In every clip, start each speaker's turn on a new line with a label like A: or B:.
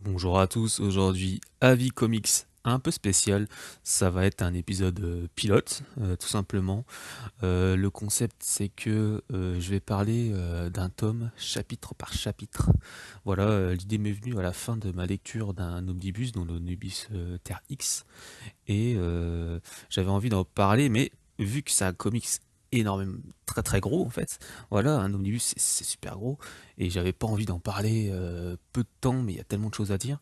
A: Bonjour à tous, aujourd'hui avis comics un peu spécial, ça va être un épisode pilote tout simplement. Le concept c'est que je vais parler d'un tome chapitre par chapitre. Voilà, l'idée m'est venue à la fin de ma lecture d'un omnibus, dont l'omnibus Terre X, et j'avais envie d'en parler, mais vu que c'est un comics énormément très très gros en fait, voilà, un omnibus c'est super gros, et j'avais pas envie d'en parler peu de temps, mais il y a tellement de choses à dire.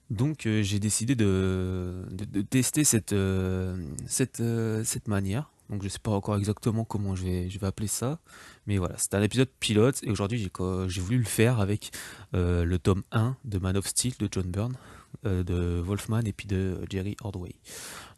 A: Donc j'ai décidé de tester cette manière. Donc je sais pas encore exactement comment je vais appeler ça. Mais voilà, c'était un épisode pilote et aujourd'hui j'ai voulu le faire avec le tome 1 de Man of Steel de John Byrne, de Wolfman et puis de Jerry Ordway.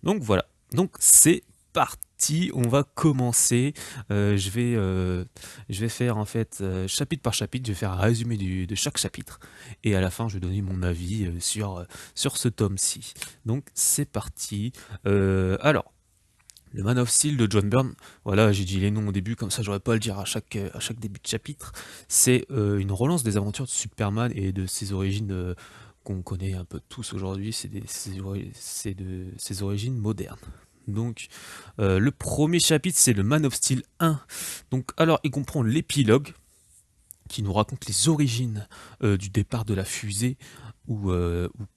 A: Donc voilà, donc c'est parti, on va commencer. Je vais faire en fait chapitre par chapitre, je vais faire un résumé de chaque chapitre et à la fin je vais donner mon avis sur ce tome-ci. Donc c'est parti. Alors, le Man of Steel de John Byrne, voilà, j'ai dit les noms au début, comme ça j'aurais pas à le dire à chaque début de chapitre. C'est une relance des aventures de Superman et de ses origines qu'on connaît un peu tous aujourd'hui, c'est de ses origines modernes. Donc, le premier chapitre, c'est le Man of Steel 1. Donc, alors, il comprend l'épilogue qui nous raconte les origines du départ de la fusée où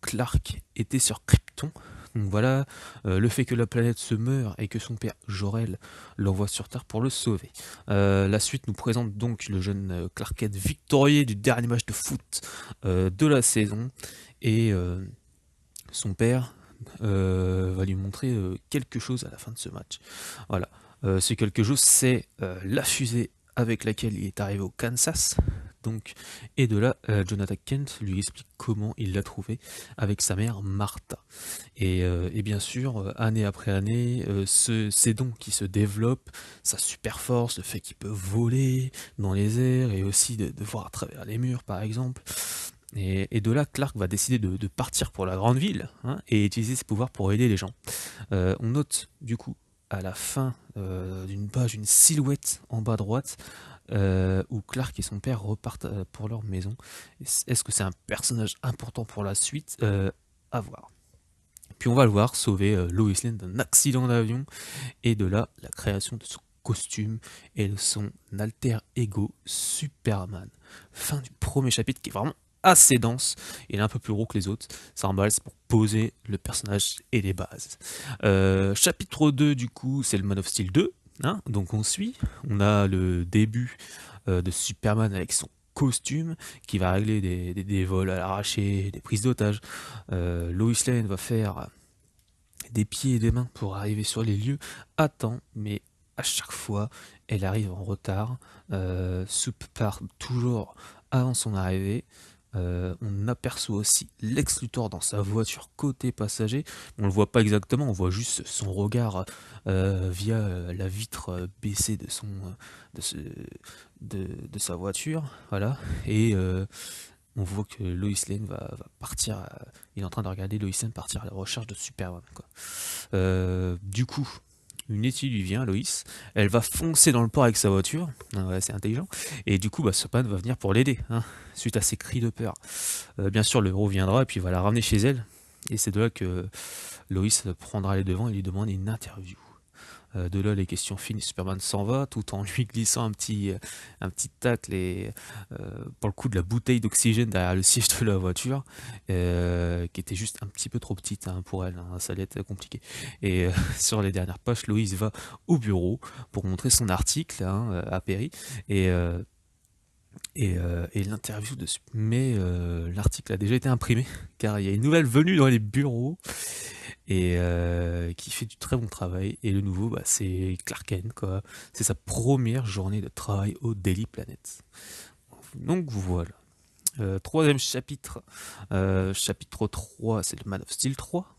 A: Clark était sur Krypton. Donc voilà, le fait que la planète se meure et que son père Jor-El l'envoie sur Terre pour le sauver. La suite nous présente donc le jeune Clark Kent victorieux du dernier match de foot de la saison et son père va lui montrer quelque chose à la fin de ce match. Voilà. Ce quelque chose, c'est la fusée avec laquelle il est arrivé au Kansas. Donc, et de là, Jonathan Kent lui explique comment il l'a trouvé avec sa mère Martha. Et bien sûr, année après année, ces dons qui se développent, sa super force, le fait qu'il peut voler dans les airs et aussi de voir à travers les murs, par exemple. Et de là, Clark va décider de partir pour la grande ville hein, et utiliser ses pouvoirs pour aider les gens. On note du coup à la fin d'une page une silhouette en bas à droite où Clark et son père repartent pour leur maison. Est-ce que c'est un personnage important pour la suite À voir. Puis on va le voir sauver Lois Lane d'un accident d'avion et de là la création de son costume et de son alter ego Superman. Fin du premier chapitre qui est vraiment assez dense, il est un peu plus gros que les autres, ça emballe, c'est pour poser le personnage et les bases. Chapitre 2 du coup c'est le Man of Steel 2, hein, donc on suit, on a le début de Superman avec son costume qui va régler des vols à l'arraché, des prises d'otages. Lois Lane va faire des pieds et des mains pour arriver sur les lieux à temps, mais à chaque fois, elle arrive en retard. Soup part toujours avant son arrivée. On aperçoit aussi Lex Luthor dans sa voiture côté passager. On le voit pas exactement, on voit juste son regard via la vitre baissée de sa voiture. Voilà. Et on voit que Lois Lane va partir. Il est en train de regarder Lois Lane partir à la recherche de Superman. Quoi. Du coup, une étude lui vient, Loïs. Elle va foncer dans le port avec sa voiture. Ah ouais, c'est intelligent. Et du coup, Superman va venir pour l'aider, hein, suite à ses cris de peur. Bien sûr, le héros viendra et puis va la ramener chez elle. Et c'est de là que Loïs prendra les devants et lui demande une interview. De là, les questions finies, Superman s'en va, tout en lui glissant un petit tacle et pour le coup de la bouteille d'oxygène derrière le siège de la voiture, qui était juste un petit peu trop petite hein, pour elle, hein, ça allait être compliqué. Et sur les dernières pages, Loïs va au bureau pour montrer son article hein, à Perry et et l'interview de mais l'article a déjà été imprimé car il y a une nouvelle venue dans les bureaux et qui fait du très bon travail. Et le nouveau, c'est Clark Kent, quoi. C'est sa première journée de travail au Daily Planet. Donc voilà. Troisième chapitre, chapitre 3, c'est le Man of Steel 3.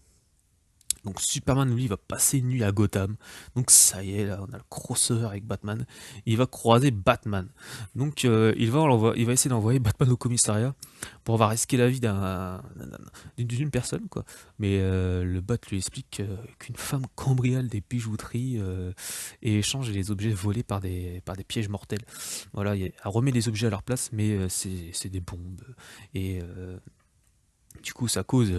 A: Donc Superman, lui, va passer une nuit à Gotham. Donc ça y est, là, on a le crossover avec Batman. Il va croiser Batman. Donc il va essayer d'envoyer Batman au commissariat pour avoir risqué la vie d'une personne, quoi. Mais le Bat lui explique qu'une femme cambriole des bijouteries et échange les objets volés par des pièges mortels. Voilà, elle remet les objets à leur place, mais c'est des bombes. Et Du coup, ça cause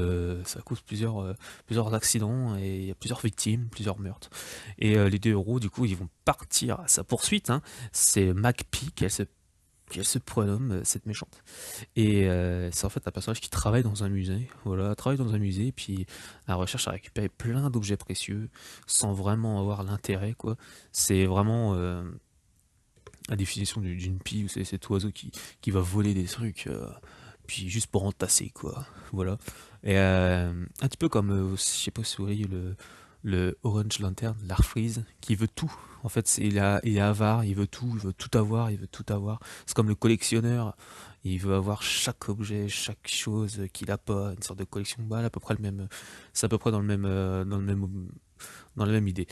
A: plusieurs accidents et il y a plusieurs victimes, plusieurs meurtres. Et les deux héros, du coup, ils vont partir à sa poursuite, hein. C'est MacPie qu'elle se prénomme, cette méchante. Et c'est en fait un personnage qui travaille dans un musée. Voilà, travaille dans un musée, puis elle recherche à récupérer plein d'objets précieux sans vraiment avoir l'intérêt, quoi. C'est vraiment la définition d'une pie, c'est cet oiseau qui va voler des trucs, puis juste pour entasser, quoi. Voilà. Et un petit peu comme, je sais pas si vous voyez le Orange Lantern, l'Arfreeze, qui veut tout. En fait, il est avare, il veut tout avoir, il veut tout avoir. C'est comme le collectionneur, il veut avoir chaque objet, chaque chose qu'il a pas, une sorte de collection. Bah, à peu près le même, c'est à peu près dans la même idée.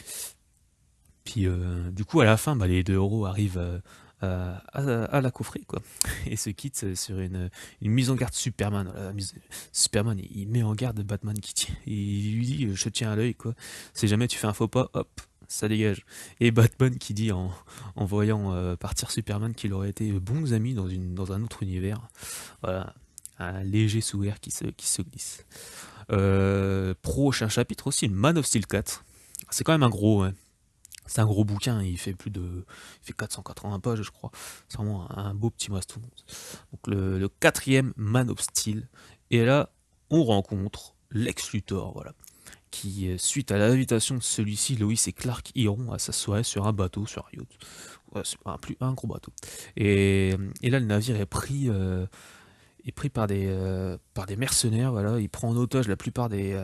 A: Puis du coup, à la fin, bah, les deux héros arrivent à la coffrer, quoi, et se quittent sur une mise en garde Superman. Voilà, Superman, il met en garde Batman il lui dit, je te tiens à l'œil, quoi. Si jamais tu fais un faux pas, hop, ça dégage. Et Batman qui dit en voyant partir Superman qu'il aurait été bons amis dans un autre univers. Voilà, un léger sourire qui se glisse. Prochain chapitre aussi, Man of Steel 4. C'est quand même un gros, ouais. C'est un gros bouquin, il fait 480 pages, je crois. C'est vraiment un beau petit mastodonte. Donc le quatrième Man of Steel. Et là, on rencontre Lex Luthor, voilà. Qui, suite à l'invitation de celui-ci, Lois et Clark iront à sa soirée sur un bateau, sur un yacht. Ouais, c'est un gros bateau. Et là, le navire est pris par des mercenaires, voilà. Il prend en otage la plupart des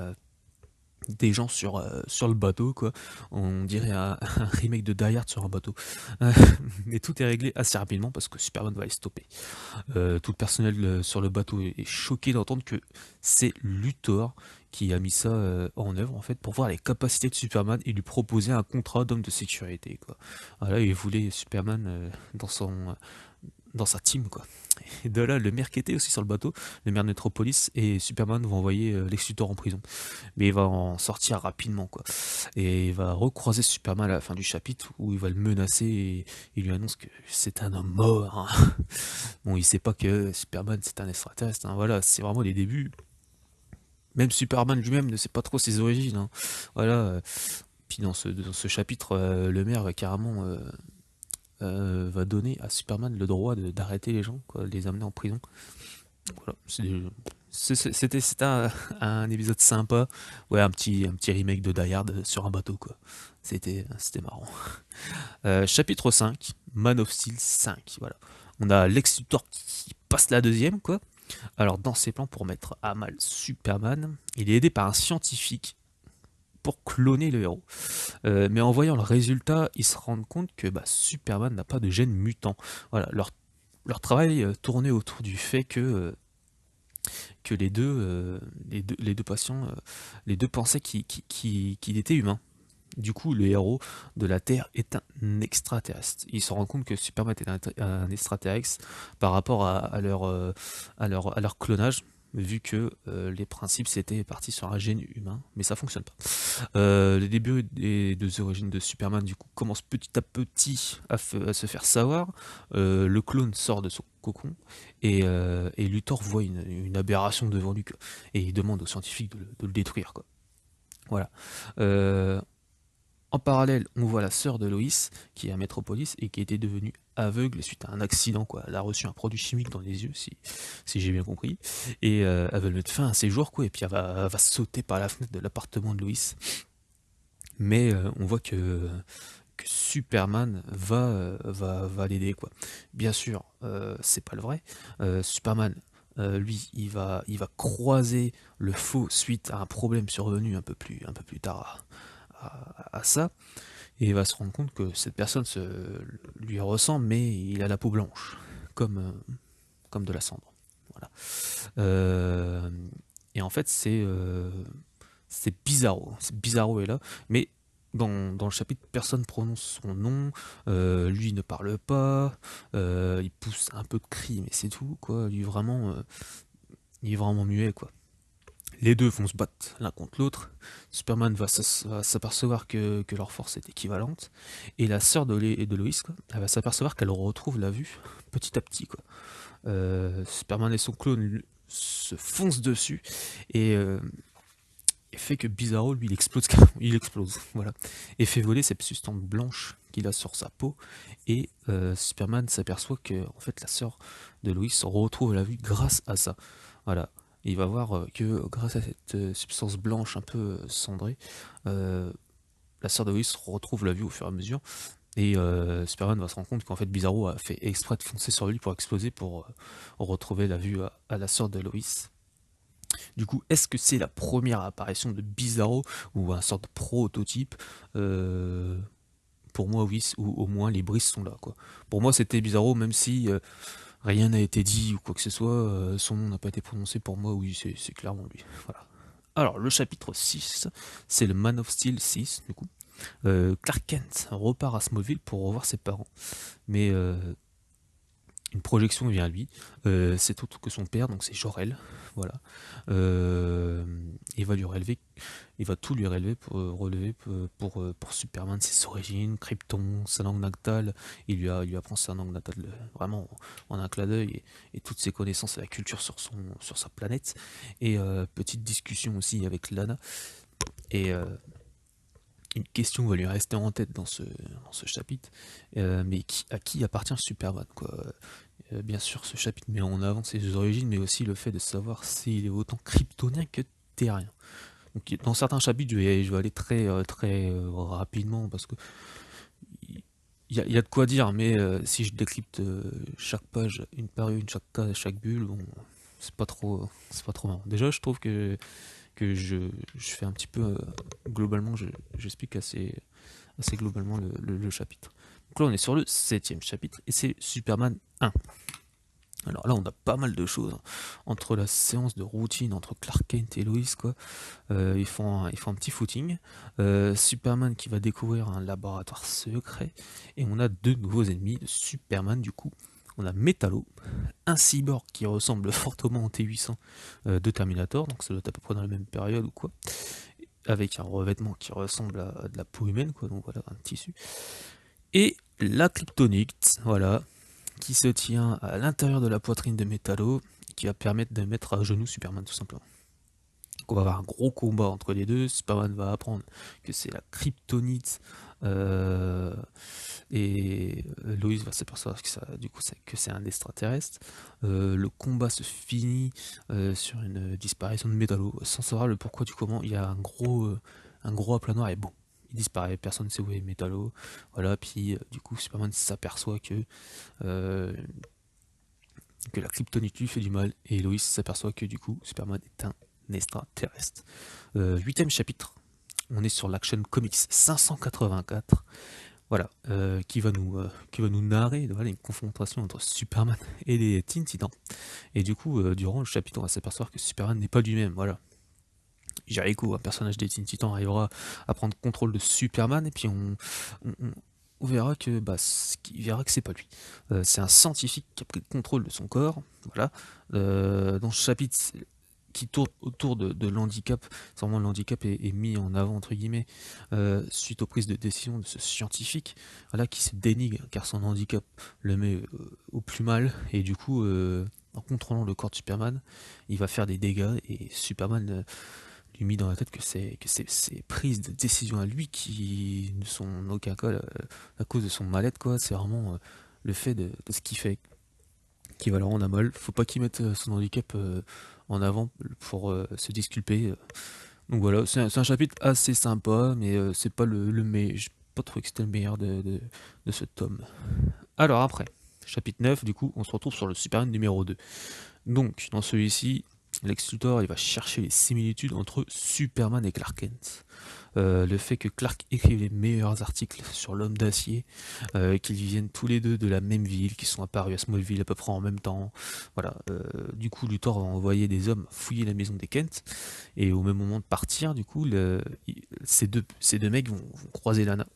A: gens sur le bateau, quoi. On dirait un remake de Die Hard sur un bateau. Euh, Mais tout est réglé assez rapidement parce que Superman va les stopper. Tout le personnel sur le bateau est choqué d'entendre que c'est Luthor qui a mis ça en œuvre, en fait, pour voir les capacités de Superman et lui proposer un contrat d'homme de sécurité, quoi. Voilà, il voulait Superman dans sa team, quoi. Et de là, le maire qui était aussi sur le bateau, le maire de Metropolis, et Superman vont envoyer Lex Luthor en prison. Mais il va en sortir rapidement, quoi. Et il va recroiser Superman à la fin du chapitre où il va le menacer et il lui annonce que c'est un homme mort, hein. Bon, il sait pas que Superman c'est un extraterrestre, hein. Voilà, c'est vraiment les débuts. Même Superman lui-même ne sait pas trop ses origines, hein. Voilà. Puis dans ce chapitre, le maire va carrément va donner à Superman le droit d'arrêter les gens, quoi, de les amener en prison. Voilà, c'était un épisode sympa, ouais, un petit remake de Die Hard sur un bateau, quoi. C'était marrant. Chapitre 5, Man of Steel 5, voilà. On a Lex Luthor qui passe la deuxième, quoi. Alors, dans ses plans pour mettre à mal Superman, il est aidé par un scientifique pour cloner le héros. Mais en voyant le résultat, ils se rendent compte que bah, Superman n'a pas de gène mutant. Voilà, leur travail tournait autour du fait que les deux patients, les deux pensaient qu'il était humain. Du coup, le héros de la Terre est un extraterrestre. Ils se rendent compte que Superman est un extraterrestre par rapport à leur clonage, vu que les principes c'était parti sur un gène humain, mais ça fonctionne pas. Les débuts des deux origines de Superman du coup commencent petit à petit à se faire savoir. Le clone sort de son cocon et Luthor voit une aberration devant lui, quoi. Et il demande aux scientifiques de le détruire, quoi. Voilà. Euh, En parallèle, on voit la sœur de Loïs, qui est à Metropolis et qui était devenue aveugle suite à un accident, quoi. Elle a reçu un produit chimique dans les yeux, si j'ai bien compris. Et elle veut mettre fin à ses jours, quoi. Et puis elle va sauter par la fenêtre de l'appartement de Loïs. Mais on voit que Superman va l'aider, quoi. Bien sûr, c'est pas le vrai. Superman, lui, il va croiser le faux suite à un problème survenu un peu plus tard à ça, et il va se rendre compte que cette personne lui ressemble, mais il a la peau blanche, comme de la cendre. Voilà. Euh, et en fait, c'est Bizarro. Bizarro est là, mais dans le chapitre, personne prononce son nom, lui ne parle pas, il pousse un peu de cris, mais c'est tout, quoi. Il est vraiment muet, quoi. Les deux vont se battre l'un contre l'autre. Superman va s'apercevoir que leur force est équivalente. Et la sœur de Lois, quoi, elle va s'apercevoir qu'elle retrouve la vue petit à petit, quoi. Superman et son clone se fonce dessus et, et fait que Bizarro, lui, il explose, voilà, et fait voler cette substance blanche qu'il a sur sa peau, et Superman s'aperçoit que, en fait, la sœur de Lois retrouve la vue grâce à ça, voilà. Il va voir que grâce à cette substance blanche un peu cendrée, la sœur de Lois retrouve la vue au fur et à mesure, et Superman va se rendre compte qu'en fait Bizarro a fait exprès de foncer sur lui pour exploser, pour retrouver la vue à la sœur de Lois. Du coup, est-ce que c'est la première apparition de Bizarro ou un sorte de prototype? Pour moi, oui, ou au moins les brises sont là, quoi. Pour moi, c'était Bizarro, même si rien n'a été dit ou quoi que ce soit, son nom n'a pas été prononcé. Pour moi, oui, c'est clairement lui. Voilà. Alors, le chapitre 6, c'est le Man of Steel 6, du coup. Clark Kent repart à Smallville pour revoir ses parents, mais une projection vient à lui, c'est autre que son père, donc c'est Jor-El, voilà. Il va lui relever, il va tout lui relever pour Superman, ses origines, Krypton, sa langue natale. Il lui apprend sa langue natale vraiment en un clin d'œil, et toutes ses connaissances et la culture sur sa planète. Et petite discussion aussi avec Lana, et une question va lui rester en tête dans ce chapitre, mais à qui appartient Superman, quoi. Bien sûr, ce chapitre met en avant ses origines, mais aussi le fait de savoir s'il est autant kryptonien que terrien. Donc, dans certains chapitres, je vais aller très rapidement, parce que il y a de quoi dire, mais si je décrypte chaque page, une par une, chaque case, chaque bulle, bon, c'est pas trop marrant. Déjà, je trouve que je fais un petit peu, globalement, j'explique assez globalement le chapitre. Donc là, on est sur le 7e chapitre, et c'est Superman 1. Alors là, on a pas mal de choses, hein. Entre la séance de routine entre Clark Kent et Lois, quoi, ils font un petit footing. Superman qui va découvrir un laboratoire secret, et on a deux nouveaux ennemis de Superman, du coup. On a Metallo, un cyborg qui ressemble fortement au T-800 de Terminator, donc ça doit être à peu près dans la même période ou quoi, avec un revêtement qui ressemble à de la peau humaine, quoi, donc voilà, un tissu. Et la Kryptonite, voilà, qui se tient à l'intérieur de la poitrine de Metallo, qui va permettre de mettre à genoux Superman, tout simplement. Donc on va avoir un gros combat entre les deux. Superman va apprendre que c'est la Kryptonite, et Lois va s'apercevoir que du coup, que c'est un extraterrestre. Le combat se finit sur une disparition de Metallo, sans savoir le pourquoi du comment. Il y a un gros aplat noir, et bon, il disparaît, personne ne sait où est Metallo. Voilà, puis du coup Superman s'aperçoit euh, que la kryptonite lui fait du mal, et Lois s'aperçoit que du coup Superman est un extraterrestre. 8e chapitre, on est sur l'Action Comics 584, voilà, qui va nous narrer, voilà, une confrontation entre Superman et les Teen Titans. Et du coup, durant le chapitre, on va s'apercevoir que Superman n'est pas lui-même, voilà. Jericho, un personnage des Teen Titans, arrivera à prendre contrôle de Superman, et puis on verra que c'est pas lui. C'est un scientifique qui a pris le contrôle de son corps, voilà. Dans ce chapitre qui tourne autour de l'handicap, c'est vraiment l'handicap est mis en avant entre guillemets, suite aux prises de décision de ce scientifique, voilà, qui se dénigre car son handicap le met au plus mal, et du coup, en contrôlant le corps de Superman, il va faire des dégâts, et Superman lui mis dans la tête que c'est ses prises de décision à lui qui ne sont en aucun cas à cause de son mal-être, quoi. C'est vraiment le fait de ce qu'il fait qui va le rendre à mal. Faut pas qu'il mette son handicap en avant pour se disculper. Donc voilà, c'est un chapitre assez sympa, mais c'est pas le meilleur. J'ai pas trouvé que c'était le meilleur de ce tome. Alors après, chapitre 9, du coup, on se retrouve sur le Superman numéro 2. Donc, dans celui-ci, Lex Luthor il va chercher les similitudes entre Superman et Clark Kent. Le fait que Clark écrive les meilleurs articles sur l'homme d'acier, qu'ils viennent tous les deux de la même ville, qu'ils sont apparus à Smallville à peu près en même temps. Voilà. Du coup, Luthor va envoyer des hommes fouiller la maison des Kent, et au même moment de partir, du coup, ces deux mecs vont croiser Lana.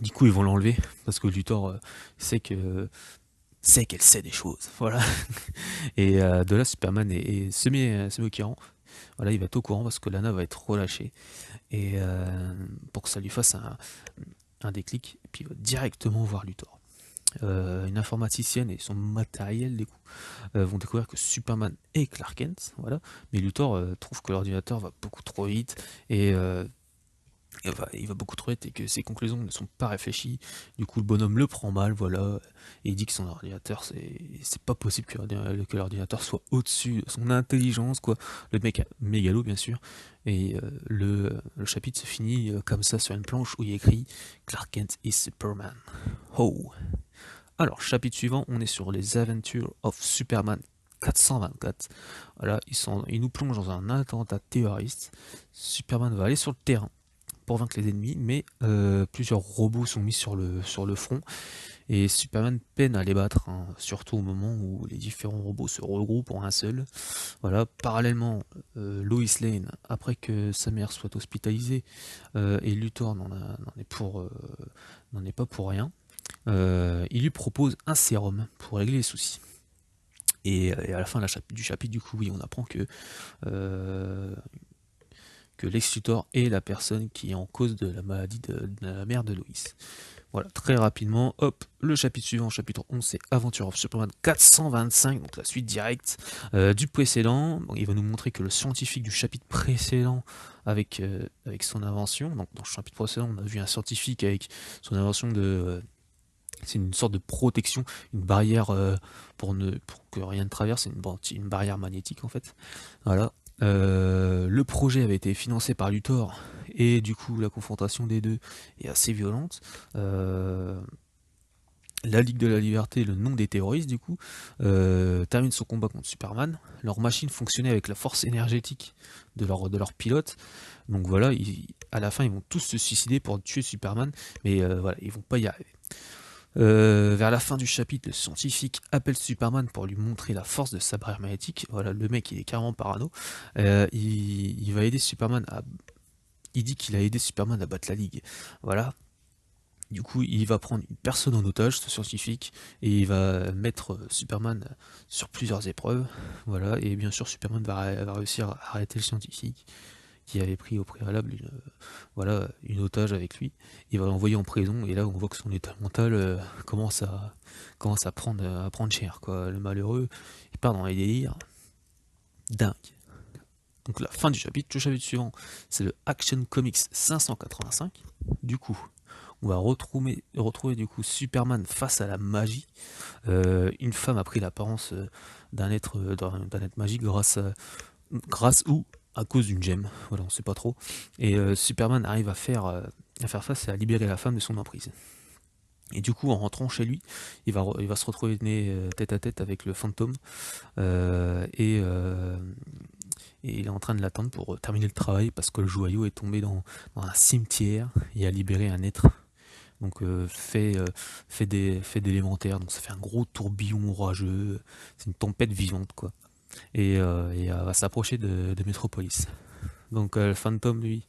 A: Du coup, ils vont l'enlever parce que Luthor sait qu'elle sait des choses, voilà. Et de là, Superman est semi au courant. Voilà, il va être au courant parce que Lana va être relâchée, et pour que ça lui fasse un déclic, et puis il va directement voir Luthor. une informaticienne et son matériel du coup vont découvrir que Superman est Clark Kent, voilà. Mais Luthor trouve que l'ordinateur va beaucoup trop vite et il va beaucoup trop vite et que ses conclusions ne sont pas réfléchies. Du coup, le bonhomme le prend mal, voilà, et il dit que son ordinateur, c'est pas possible que l'ordinateur soit au-dessus de son intelligence, quoi. Le mec a mégalo, bien sûr. Et le chapitre se finit comme ça sur une planche où il y a écrit Clark Kent is Superman. Oh! Alors, chapitre suivant, on est sur les Adventures of Superman 424. Voilà, ils nous plongent dans un attentat terroriste. Superman va aller sur le terrain pour vaincre les ennemis, mais plusieurs robots sont mis sur le front et Superman peine à les battre, hein, surtout au moment où les différents robots se regroupent en un seul. Voilà, parallèlement, Lois Lane, après que sa mère soit hospitalisée, et Luthor n'en est pas pour rien, il lui propose un sérum pour régler les soucis. Et à la fin du chapitre, du coup, oui, on apprend euh, que Lex Luthor est la personne qui est en cause de la maladie de la mère de Lois. Voilà, très rapidement, hop, le chapitre suivant, chapitre 11, c'est Adventure of Superman 425, donc la suite directe du précédent. Bon, il va nous montrer que le scientifique du chapitre précédent, avec son invention, donc dans le chapitre précédent, on a vu un scientifique avec son invention de... c'est une sorte de protection, une barrière pour que rien ne traverse, c'est une barrière magnétique en fait. Voilà. Le projet avait été financé par Luthor et du coup la confrontation des deux est assez violente. La Ligue de la Liberté, le nom des terroristes du coup, termine son combat contre Superman. Leur machine fonctionnait avec la force énergétique de leur pilote. Donc voilà, à la fin ils vont tous se suicider pour tuer Superman, mais voilà, ils vont pas y arriver. Vers la fin du chapitre, le scientifique appelle Superman pour lui montrer la force de sa barrière magnétique. Voilà, le mec il est carrément parano. Il va aider Superman à. Il dit qu'il a aidé Superman à battre la Ligue. Voilà. Du coup, il va prendre une personne en otage, ce scientifique, et il va mettre Superman sur plusieurs épreuves. Voilà, et bien sûr, Superman va réussir à arrêter le scientifique qui avait pris au préalable une otage avec lui. Il va l'envoyer en prison et là on voit que son état mental commence à prendre cher, quoi. Le malheureux, il part dans les délires. Dingue. Donc la fin du chapitre, le chapitre suivant, c'est le Action Comics 585. Du coup, on va retrouver du coup Superman face à la magie. Une femme a pris l'apparence d'un être magique grâce ou à cause d'une gemme, voilà, on sait pas trop. Et Superman arrive à faire face et à libérer la femme de son emprise. Et du coup, en rentrant chez lui, il va se retrouver tête à tête avec le fantôme et il est en train de l'attendre pour terminer le travail parce que le joyau est tombé dans un cimetière et a libéré un être. Donc fait d'élémentaire, donc ça fait un gros tourbillon orageux, c'est une tempête vivante quoi. Et elle va s'approcher de Metropolis. Donc le Phantom, lui,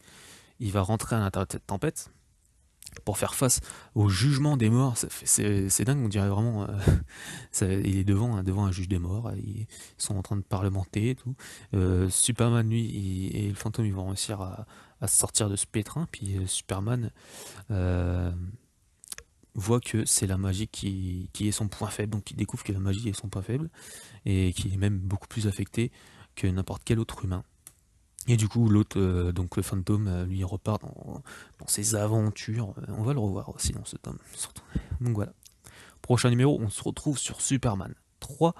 A: il va rentrer à l'intérieur de cette tempête pour faire face au jugement des morts. C'est dingue, on dirait vraiment. Il est devant un juge des morts, ils sont en train de parlementer et tout. Superman, lui, et le fantôme, ils vont réussir à sortir de ce pétrin. Puis Superman voit que c'est la magie qui est son point faible. Donc il découvre que la magie est son point faible et qu'il est même beaucoup plus affecté que n'importe quel autre humain. Et du coup, l'autre, donc le fantôme, lui, il repart dans ses aventures. On va le revoir aussi dans ce tome. Surtout. Donc voilà. Prochain numéro, on se retrouve sur Superman 3.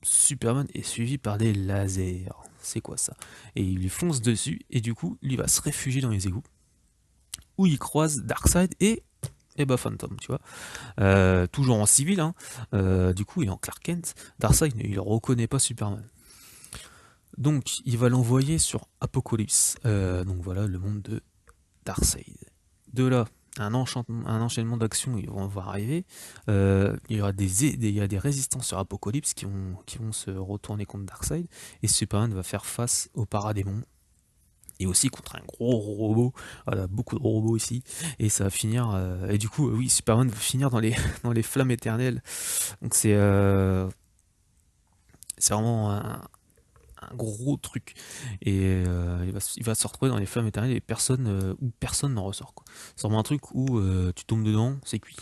A: Superman est suivi par des lasers. C'est quoi ça? Et il lui fonce dessus, et du coup, lui va se réfugier dans les égouts, où il croise Darkseid et bah Phantom, tu vois. Toujours en civil, hein. Du coup, il est en Clark Kent. Darkseid, il reconnaît pas Superman. Donc, il va l'envoyer sur Apocalypse. Donc voilà, le monde de Darkseid. De là, un enchaînement d'actions va arriver. Il y aura il y a des résistances sur Apocalypse qui vont se retourner contre Darkseid. Et Superman va faire face au paradémon. Et aussi contre un gros robot. Voilà, beaucoup de robots ici. Et ça va finir. Et du coup, oui, Superman va finir dans les, dans les flammes éternelles. Donc c'est vraiment un gros truc et il va se retrouver dans les flammes éternelles et personne n'en ressort quoi. C'est vraiment un truc où tu tombes dedans, c'est cuit.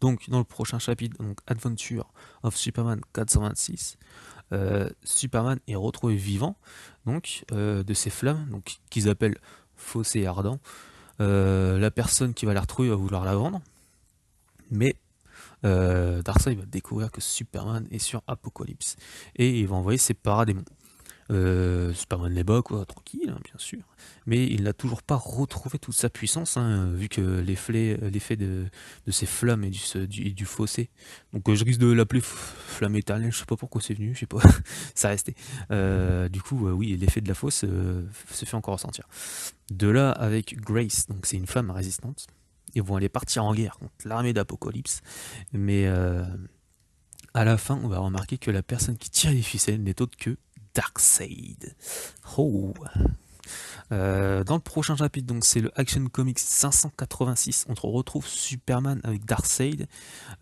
A: Donc dans le prochain chapitre, donc Adventure of Superman 426, Superman est retrouvé vivant donc de ses flammes, donc qu'ils appellent fossé ardent. La personne qui va la retrouver va vouloir la vendre, mais Darkseid va découvrir que Superman est sur Apocalypse et il va envoyer ses paradémons. Superman les bat, quoi, tranquille, hein, bien sûr. Mais il n'a toujours pas retrouvé toute sa puissance, hein, vu que l'effet de ces flammes et du fossé. Donc je risque de l'appeler flamme éternelle, je sais pas pourquoi c'est venu, je sais pas, ça restait. Du coup, oui, l'effet de la fosse se fait encore ressentir. De là, avec Grace, donc c'est une femme résistante, ils vont aller partir en guerre contre l'armée d'Apocalypse, mais à la fin, on va remarquer que la personne qui tire les ficelles n'est autre que Darkseid. Oh. Dans le prochain chapitre, donc c'est le Action Comics 586, on retrouve Superman avec Darkseid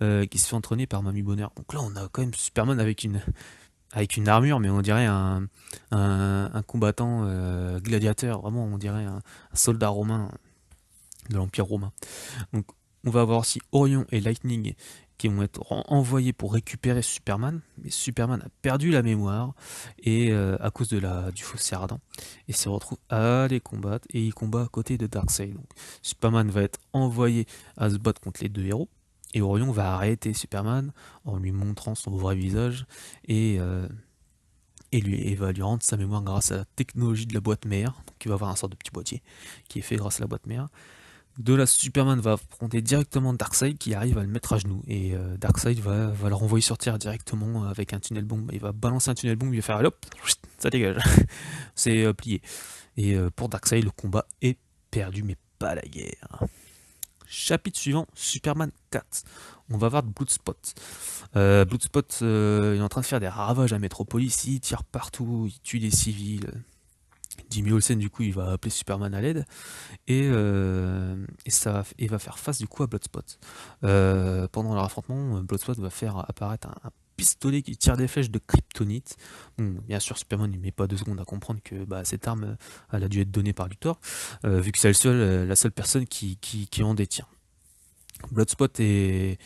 A: qui se fait entraîner par Mamie Bonheur. Donc là, on a quand même Superman avec une armure, mais on dirait un combattant gladiateur, vraiment, on dirait un soldat romain de l'Empire romain. Donc on va avoir aussi Orion et Lightning qui vont être envoyés pour récupérer Superman, mais Superman a perdu la mémoire et à cause du fossé ardent, et se retrouve à les combattre, et il combat à côté de Darkseid. Donc Superman va être envoyé à se battre contre les deux héros, et Orion va arrêter Superman en lui montrant son vrai visage et va lui rendre sa mémoire grâce à la technologie de la boîte mère. Donc il va avoir un sort de petit boîtier qui est fait grâce à la boîte mère. De là, Superman va affronter directement Darkseid qui arrive à le mettre à genoux. Et Darkseid va le renvoyer sur Terre directement avec un tunnel bombe. Il va balancer un tunnel bombe, il va faire hop, ça dégage. C'est plié. Et pour Darkseid, le combat est perdu, mais pas la guerre. Chapitre suivant, Superman 4. On va voir Bloodspot. Bloodspot, il est en train de faire des ravages à Metropolis, il tire partout, il tue des civils. Jimmy Olsen, du coup, il va appeler Superman à l'aide et va faire face du coup à Bloodspot. Pendant leur affrontement, Bloodspot va faire apparaître un pistolet qui tire des flèches de kryptonite. Bon, bien sûr, Superman ne met pas 2 secondes à comprendre que cette arme elle a dû être donnée par Luthor, vu que c'est la seule personne qui en détient. Bloodspot il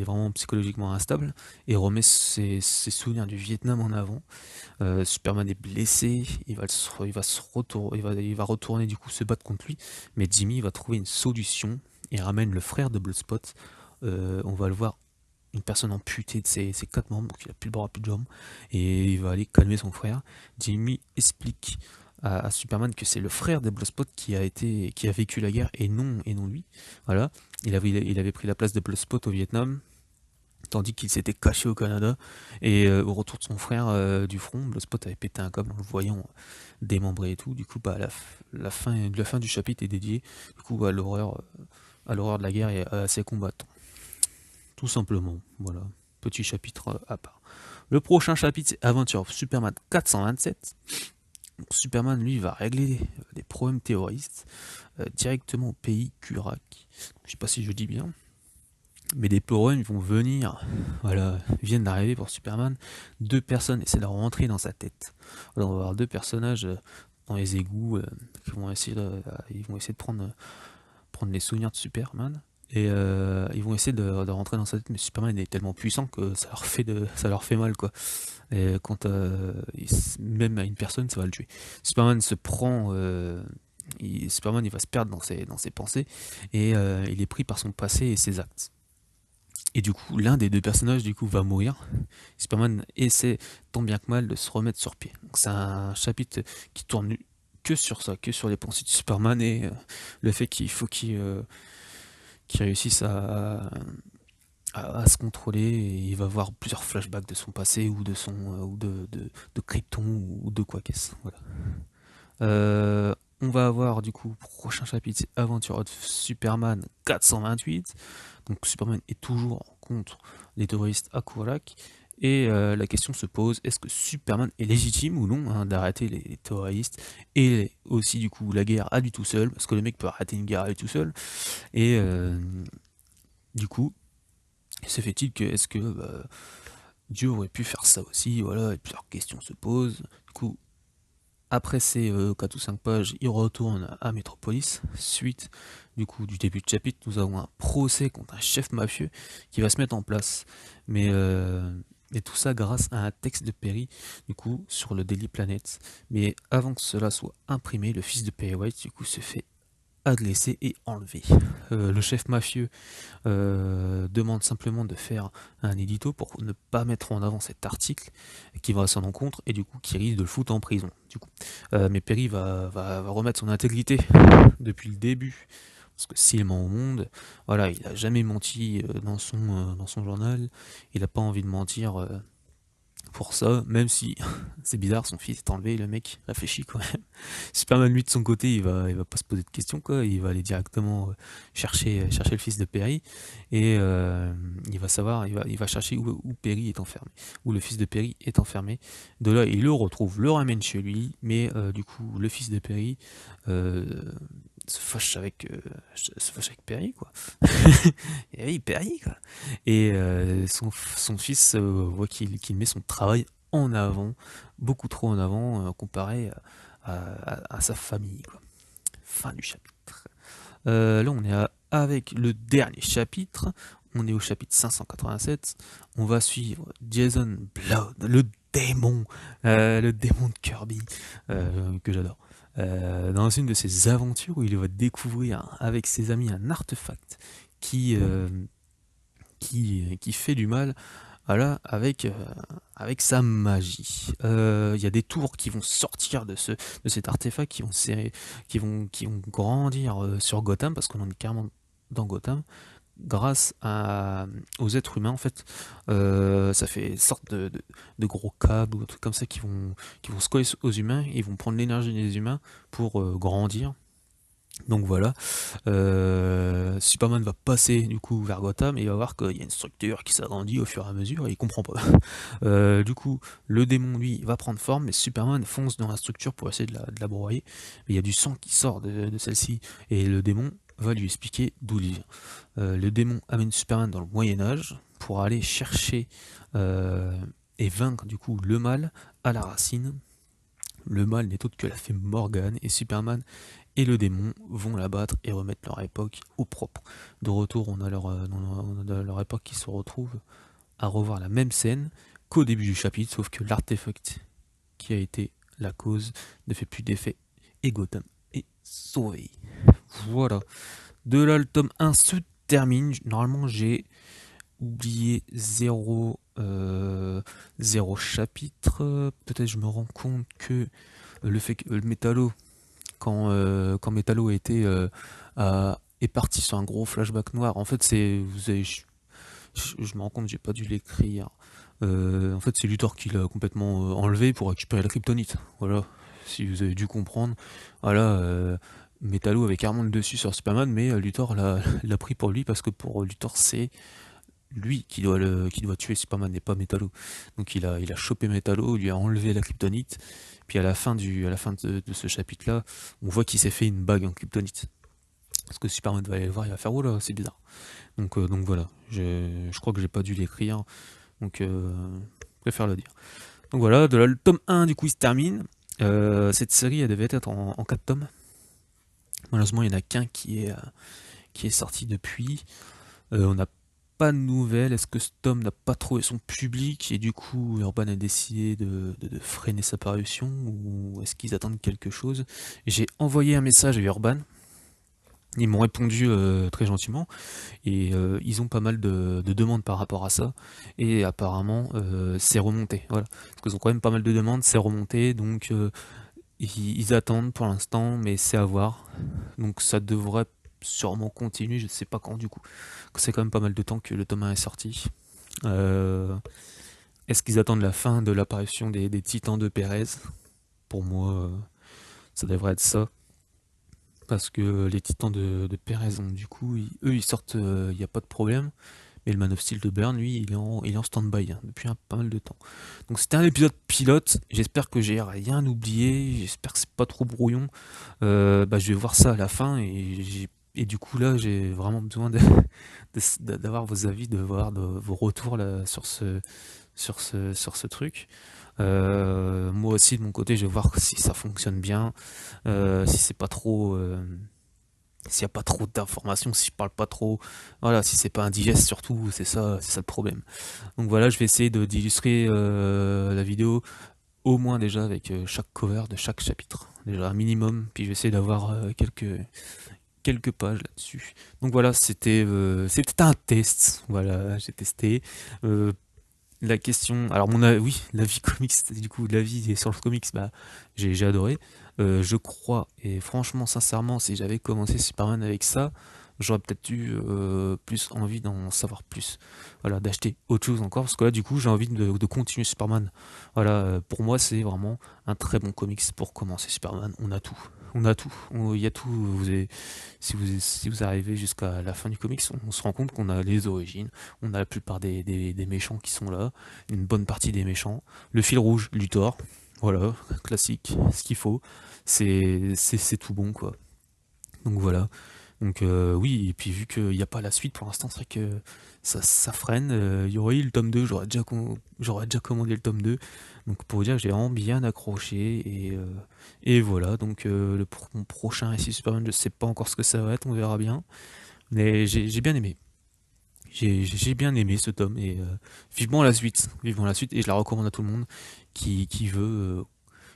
A: est vraiment psychologiquement instable et remet ses souvenirs du Vietnam en avant. Superman est blessé, il va retourner du coup se battre contre lui, mais Jimmy va trouver une solution et ramène le frère de Bloodspot. On va le voir, une personne amputée de ses 4 membres, donc il a plus de bras, plus de jambes, et il va aller calmer son frère. Jimmy explique à Superman que c'est le frère de Bloodspot qui a vécu la guerre et non lui. Voilà, il avait pris la place de Bloodspot au Vietnam, tandis qu'il s'était caché au Canada, et au retour de son frère du front, Bloodspot avait pété un câble en le voyant démembré et tout. Du coup, la fin du chapitre est dédiée du coup à l'horreur de la guerre et à ses combattants. Tout simplement, voilà, petit chapitre à part. Le prochain chapitre, c'est Adventure of Superman 427. Donc, Superman, lui, va régler des problèmes terroristes directement au pays Kurak. Je sais pas si je dis bien. Mais des problèmes vont venir, voilà, viennent d'arriver pour Superman. 2 personnes essaient de rentrer dans sa tête. Alors, on va avoir 2 personnages dans les égouts qui vont essayer de prendre les souvenirs de Superman. Et ils vont essayer de rentrer dans sa tête, mais Superman est tellement puissant que ça leur fait mal, quoi. Et quand même à une personne, ça va le tuer. Superman se prend, Superman il va se perdre dans ses pensées et il est pris par son passé et ses actes. Et du coup, l'un des 2 personnages du coup va mourir. Superman essaie tant bien que mal de se remettre sur pied. Donc c'est un chapitre qui tourne que sur ça, que sur les pensées de Superman et le fait qu'il faut qu'il réussisse à se contrôler, et il va voir plusieurs flashbacks de son passé ou de Krypton ou de quoi qu'est-ce. Voilà. On va avoir du coup prochain chapitre, c'est Aventure of Superman 428. Donc Superman est toujours contre les terroristes à Kurak. Et la question se pose, est-ce que Superman est légitime ou non d'arrêter les terroristes et aussi du coup la guerre à lui tout seul, parce que le mec peut arrêter une guerre à lui tout seul. Et du coup, se fait-il que est-ce que Dieu aurait pu faire ça aussi, voilà, et plusieurs questions se posent. Du coup, Après ces 4 ou 5 pages, il retourne à Metropolis. Suite du coup du début de chapitre, nous avons un procès contre un chef mafieux qui va se mettre en place. Mais et tout ça grâce à un texte de Perry, du coup, sur le Daily Planet. Mais avant que cela soit imprimé, le fils de Perry White, du coup, se fait agresser et enlever. Le chef mafieux demande simplement de faire un édito pour ne pas mettre en avant cet article qui va à son encontre et du coup qui risque de le foutre en prison. Du coup. Mais Perry va remettre son intégrité depuis le début. Parce que s'il ment au monde, voilà, il n'a jamais menti dans son journal, il n'a pas envie de mentir pour ça, même si c'est bizarre, son fils est enlevé, le mec réfléchit quand même. Superman, lui, de son côté, il va pas se poser de questions, quoi. Il va aller directement chercher le fils de Perry et il va savoir, il va chercher où Perry est enfermé, où le fils de Perry est enfermé. De là, il le retrouve, le ramène chez lui, mais du coup, le fils de Perry euh, se fâche avec Perry, quoi. Et oui, Perry, quoi. Et son fils voit qu'il met son travail en avant, beaucoup trop en avant, comparé à sa famille, quoi. Fin du chapitre. Là, on est avec le dernier chapitre. On est au chapitre 587. On va suivre Jason Blood, le démon de Kirby, que j'adore. Dans une de ses aventures où il va découvrir avec ses amis un artefact qui, euh, qui fait du mal, voilà, avec sa magie. Il y a des tours qui vont sortir de cet artefact, qui vont grandir sur Gotham, parce qu'on en est carrément dans Gotham, grâce aux êtres humains en fait. Ça fait une sorte de gros câbles ou des trucs comme ça qui vont se coller aux humains, et ils vont prendre l'énergie des humains pour grandir. Donc voilà, Superman va passer du coup vers Gotham et il va voir qu'il y a une structure qui s'agrandit au fur et à mesure et il comprend pas. Du coup, le démon lui va prendre forme, mais Superman fonce dans la structure pour essayer de la broyer. Mais il y a du sang qui sort de celle-ci et le démon va lui expliquer d'où il vient. Le démon amène Superman dans le Moyen Âge pour aller chercher et vaincre du coup le mal à la racine. Le mal n'est autre que la fée Morgane, et Superman et le démon vont la battre et remettre leur époque au propre. De retour, on a leur époque qui se retrouve à revoir la même scène qu'au début du chapitre, sauf que l'artefact qui a été la cause ne fait plus d'effet et Gotham est sauvé. Voilà. De là, le tome 1 se termine. Normalement, j'ai oublié zéro chapitre. Peut-être je me rends compte que le fait que le métallo, quand Metallo est parti sur un gros flashback noir, en fait, je me rends compte, j'ai pas dû l'écrire. En fait, c'est Luthor qui l'a complètement enlevé pour récupérer la kryptonite. Voilà, si vous avez dû comprendre. Voilà, Metallo avait carrément le dessus sur Superman, mais Luthor l'a pris pour lui parce que pour Luthor, c'est lui qui doit tuer Superman et pas Metallo. Donc il a chopé Metallo, il lui a enlevé la kryptonite. Puis à la fin de ce chapitre-là, on voit qu'il s'est fait une bague en kryptonite. Parce que Superman va aller le voir, il va faire oh là, c'est bizarre. Donc voilà, je crois que j'ai pas dû l'écrire, donc je préfère le dire. Donc voilà, de là, le tome 1 du coup il se termine. Cette série elle devait être en 4 tomes. Malheureusement, il n'y en a qu'un qui est sorti depuis. On n'a pas de nouvelles. Est-ce que ce tome n'a pas trouvé son public et du coup Urban a décidé de freiner sa parution, ou est-ce qu'ils attendent quelque chose? J'ai envoyé un message à Urban. Ils m'ont répondu très gentiment et ils ont pas mal de demandes par rapport à ça, et apparemment c'est remonté. Voilà, parce qu'ils ont quand même pas mal de demandes, c'est remonté, donc ils attendent pour l'instant, mais c'est à voir. Donc ça devrait sûrement continuer, je sais pas quand du coup. C'est quand même pas mal de temps que le tome 1 est sorti. Euh, Est-ce qu'ils attendent la fin de l'apparition des titans de Pérez? Pour moi, ça devrait être ça. Parce que les titans de Pérez, du coup, eux ils sortent, il n'y a pas de problème. Mais le Man of Steel de Byrne, lui, il est en stand-by hein, depuis pas mal de temps. Donc c'était un épisode pilote. J'espère que j'ai rien oublié. J'espère que c'est pas trop brouillon. Je vais voir ça à la fin, et du coup là, j'ai vraiment besoin d'avoir vos avis, de voir vos retours là, sur ce truc. Moi aussi de mon côté, je vais voir si ça fonctionne bien, si c'est pas trop, s'il n'y a pas trop d'informations, si je parle pas trop, voilà, si c'est pas indigeste surtout, c'est ça le problème. Donc voilà, je vais essayer d'illustrer la vidéo au moins déjà avec chaque cover de chaque chapitre, déjà un minimum, puis je vais essayer d'avoir quelques pages là-dessus. Donc voilà, c'était un test, voilà, j'ai testé. Euh, la question, alors oui, l'avis comics, du coup, l'avis sur le comics, bah, j'ai adoré. Je crois, et franchement, sincèrement, si j'avais commencé Superman avec ça, j'aurais peut-être eu plus envie d'en savoir plus. Voilà, d'acheter autre chose encore, parce que là, du coup, j'ai envie de continuer Superman. Voilà, pour moi, c'est vraiment un très bon comics pour commencer Superman. On a tout. On a tout. Il y a tout. Si vous arrivez jusqu'à la fin du comics, on se rend compte qu'on a les origines, on a la plupart des méchants qui sont là, une bonne partie des méchants. Le fil rouge, Luthor, voilà, classique, ce qu'il faut. C'est tout bon, quoi. Donc voilà. Donc oui, et puis vu qu'il n'y a pas la suite pour l'instant, c'est vrai que ça freine. Il y aurait eu le tome 2, j'aurais déjà commandé le tome 2. Donc pour vous dire, j'ai vraiment bien accroché. Et voilà, donc mon prochain récit Superman, je sais pas encore ce que ça va être, on verra bien. Mais j'ai bien aimé. J'ai bien aimé ce tome et vivement la suite. Vivement la suite et je la recommande à tout le monde qui veut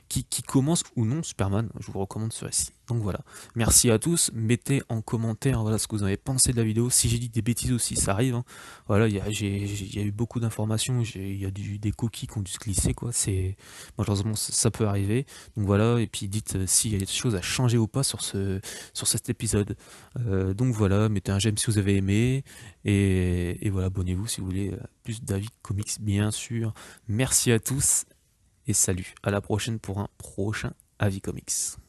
A: qui commence ou non Superman, je vous recommande ce récit. Donc voilà, merci à tous, mettez en commentaire voilà, ce que vous avez pensé de la vidéo, si j'ai dit des bêtises aussi, ça arrive, hein. Voilà, il y a eu beaucoup d'informations, il y a des cookies qui ont dû se glisser, quoi. Malheureusement ça peut arriver, donc voilà, et puis dites s'il y a des choses à changer ou pas sur cet épisode. Donc voilà, mettez un j'aime si vous avez aimé, et voilà, abonnez-vous si vous voulez plus d'avis comics, bien sûr. Merci à tous, et salut, à la prochaine pour un prochain Avis Comics.